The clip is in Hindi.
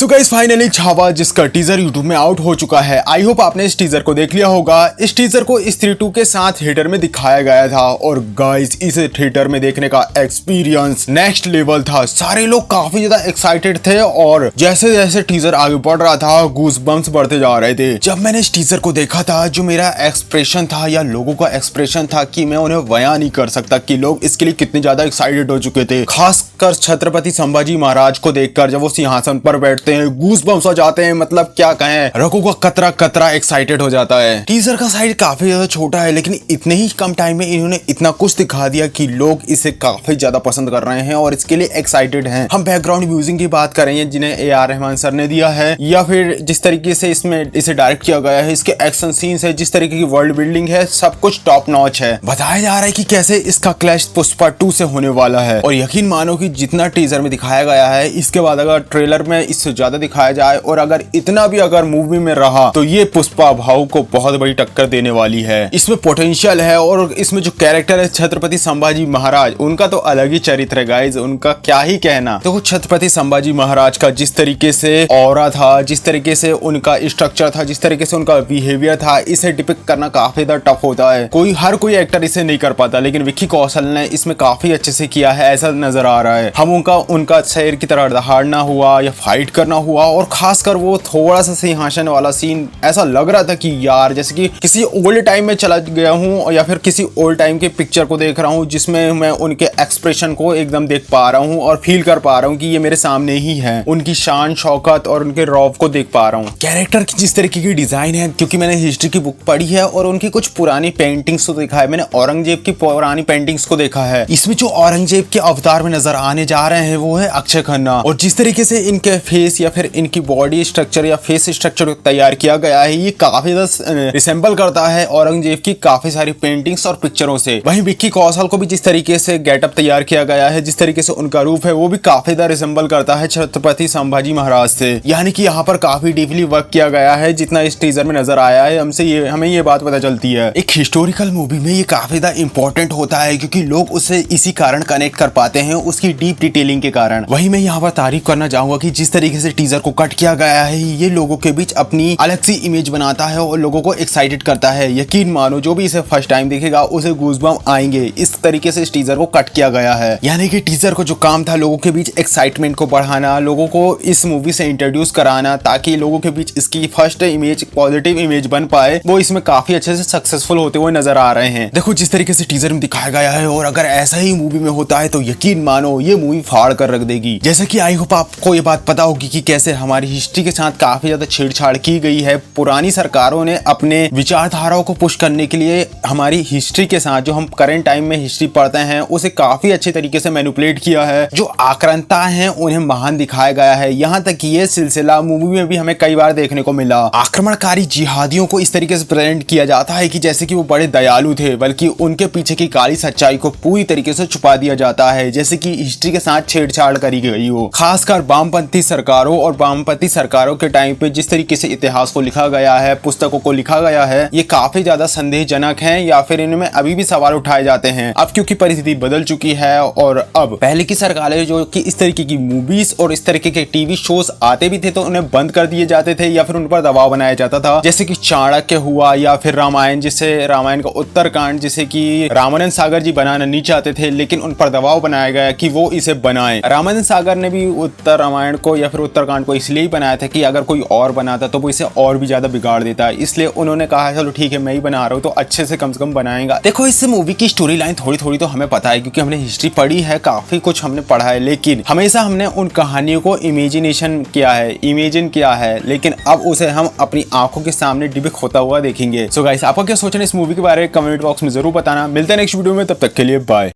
सो गाइस फाइनली छावा जिसका टीजर यूट्यूब में आउट हो चुका है। आई होप आपने इस टीजर को देख लिया होगा। इस टीजर को स्त्री 2 के साथ थिएटर में दिखाया गया था और गाइस इसे थिएटर में देखने का एक्सपीरियंस नेक्स्ट लेवल था। सारे लोग काफी ज्यादा एक्साइटेड थे और जैसे जैसे टीजर आगे बढ़ रहा था गूज बम्स बढ़ते जा रहे थे। जब मैंने इस टीजर को देखा था जो मेरा एक्सप्रेशन था या लोगों का एक्सप्रेशन था कि मैं उन्हें बयां नहीं कर सकता कि लोग इसके लिए कितने ज्यादा एक्साइटेड हो चुके थे। खासकर छत्रपति संभाजी महाराज को देखकर जब वो सिंहासन पर बैठते हैं गूज बम्स हो जाते हैं। मतलब क्या कहें, रगों का कतरा कतरा एक्साइटेड हो जाता है। टीजर का साइज काफी ज्यादा छोटा है लेकिन इतने ही कम टाइम में इन्होंने इतना कुछ दिखा दिया कि लोग इसे काफी ज्यादा पसंद कर रहे हैं और इसके लिए एक्साइटेड हैं। हम बैकग्राउंड म्यूजिक की बात करेंगे जिन्हें AR रहमान सर ने दिया है या फिर जिस तरीके से इसमें इसे डायरेक्ट किया गया है, इसके एक्शन सीन्स है, जिस तरीके की वर्ल्ड बिल्डिंग है, सब कुछ टॉप नॉच है। बताया जा रहा है कि कैसे इसका क्लैश पुष्पा 2 से होने वाला है और यकीन मानो कि जितना टीजर में दिखाया गया है इसके बाद अगर ट्रेलर में इससे ज्यादा दिखाया जाए और अगर इतना भी अगर मूवी में रहा तो ये पुष्पा भाऊ को बहुत बड़ी टक्कर देने वाली है। इसमें पोटेंशियल है और इसमें जो कैरेक्टर है छत्रपति संभाजी महाराज, उनका तो अलग ही चरित्र है गाइज, उनका क्या ही कहना। तो छत्रपति संभाजी महाराज का जिस तरीके से ऑरा था, जिस तरीके से उनका स्ट्रक्चर था, जिस तरीके से उनका बिहेवियर था, इसे डिपिक्ट करना काफी ज्यादा टफ होता है। हर कोई एक्टर इसे नहीं कर पाता लेकिन विक्की कौशल ने इसमें काफी अच्छे से किया है ऐसा नजर आ रहा है। हम उनका शेर की तरह दहाड़ना हुआ या फाइट करना हुआ और खासकर वो थोड़ा सा सिंहासन वाला सीन ऐसा लग रहा था कि यार जैसे कि किसी ओल्ड टाइम में चला गया हूँ या फिर किसी ओल्ड टाइम के पिक्चर को देख रहा हूँ जिसमें मैं उनके एक्सप्रेशन को एकदम देख पा रहा हूँ और फील कर पा रहा हूँ कि ये मेरे सामने ही है। उनकी शान शौकत और उनके रौब को देख पा रहा हूँ। कैरेक्टर की जिस तरीके की डिजाइन है, क्योंकि मैंने हिस्ट्री की बुक पढ़ी है और उनकी कुछ पुरानी पेंटिंग्स को देखा है। मैंने औरंगजेब की पुरानी पेंटिंग्स को देखा है। इसमें जो औरंगजेब के अवतार में नजर आने जा रहे हैं वो है अक्षय खन्ना और जिस तरीके से इनके फेस या फिर इनकी बॉडी स्ट्रक्चर या फेस स्ट्रक्चर तैयार किया गया है ये काफी ज्यादा रिसेंबल करता है औरंगजेब की काफी सारी पेंटिंग्स और पिक्चरों से। वहीं विक्की कौशल को भी जिस तरीके से गेटअप तैयार किया गया है, जिस तरीके से उनका रूप है वो भी काफी ज्यादा रिसेंबल करता है छत्रपति संभाजी महाराज से। यानी कि यहाँ पर काफी डीपली वर्क किया गया है जितना इस टीजर में नजर आया है। हमें ये बात पता चलती है एक हिस्टोरिकल मूवी में ये काफी ज्यादा इंपॉर्टेंट होता है क्योंकि लोग उसे इसी कारण कनेक्ट कर पाते हैं, उसकी डीप डिटेलिंग के कारण। वही मैं यहाँ पर तारीफ करना चाहूंगा कि जिस तरीके से टीजर को कट किया गया है ये लोगों के बीच अपनी अलग सी इमेज बनाता है और लोगों को एक्साइटेड करता है। यकीन मानो जो भी इसे फर्स्ट टाइम देखेगा उसे गूज़बम्प आएंगे। इस तरीके से इस टीजर को कट किया गया है। यानी कि टीजर को जो काम था लोगों के बीच एक्साइटमेंट को बढ़ाना, लोगों को इस मूवी से इंट्रोड्यूस कराना ताकि लोगों के बीच इसकी फर्स्ट इमेज पॉजिटिव इमेज बन पाए, वो इसमें काफी अच्छे से सक्सेसफुल होते हुए नजर आ रहे हैं। देखो जिस तरीके से टीजर में दिखाया गया है और अगर ऐसा ही मूवी में होता है तो यकीन मानो ये मूवी फाड़ कर रख देगी। जैसे कि आई होप आपको ये बात पता होगी कि कैसे हमारी हिस्ट्री के साथ काफी ज्यादा छेड़छाड़ की गई है। पुरानी सरकारों ने अपने विचारधाराओं को पुश करने के लिए हमारी हिस्ट्री के साथ जो हम करंट टाइम में हिस्ट्री पढ़ते हैं उसे काफी अच्छे तरीके से मैनिपुलेट किया है। जो आक्रांता हैं उन्हें महान दिखाया गया है। यहाँ तक कि ये सिलसिला मूवी में भी हमें कई बार देखने को मिला। आक्रमणकारी जिहादियों को इस तरीके से प्रेजेंट किया जाता है कि जैसे कि वो बड़े दयालु थे, बल्कि उनके पीछे की काली सच्चाई को पूरी तरीके से छुपा दिया जाता है, जैसे कि हिस्ट्री के साथ छेड़छाड़ करी गई हो। खासकर वामपंथी सरकारों और वामपंथी सरकारों के टाइम पे जिस तरीके से इतिहास को लिखा गया है, पुस्तकों को लिखा गया है, ये काफी ज्यादा संदेहजनक है या फिर इनमें अभी भी सवाल उठाए जाते हैं। अब क्योंकि परिस्थिति बदल चुकी है और अब पहले की सरकारें जो कि इस तरीके की मूवीज और इस तरीके के टीवी शोज आते भी थे तो उन्हें बंद कर दिए जाते थे या फिर उन पर दबाव बनाया जाता था, जैसे कि चाणक्य हुआ या फिर रामायण, जिसे रामायण का उत्तरकांड जिसे कि रामानंद सागर जी बनाना नहीं चाहते थे लेकिन उन पर दबाव बनाया गया कि वो इसे बनाएं। रामानंद सागर ने भी उत्तर रामायण को या फिर उत्तरकांड को इसलिए ही बनाया था कि अगर कोई और बनाता तो वो इसे और भी ज्यादा बिगाड़ देता है, इसलिए उन्होंने कहा चलो ठीक है मैं ही बना रहा हूँ तो अच्छे से कम बनाएगा। देखो इस मूवी की स्टोरी लाइन थोड़ी थोड़ी तो हमें पता है क्योंकि हमने हिस्ट्री पढ़ी है, काफी कुछ हमने पढ़ा है, लेकिन हमेशा हमने उन कहानियों को इमेजिन किया है लेकिन अब उसे हम अपनी आंखों के सामने डिपिक्ट होता हुआ देखेंगे। सो गाइस आपका क्या सोचना इस मूवी के बारे में कमेंट बॉक्स में जरूर बताना। मिलते हैं नेक्स्ट वीडियो में, तब तक के लिए बाय।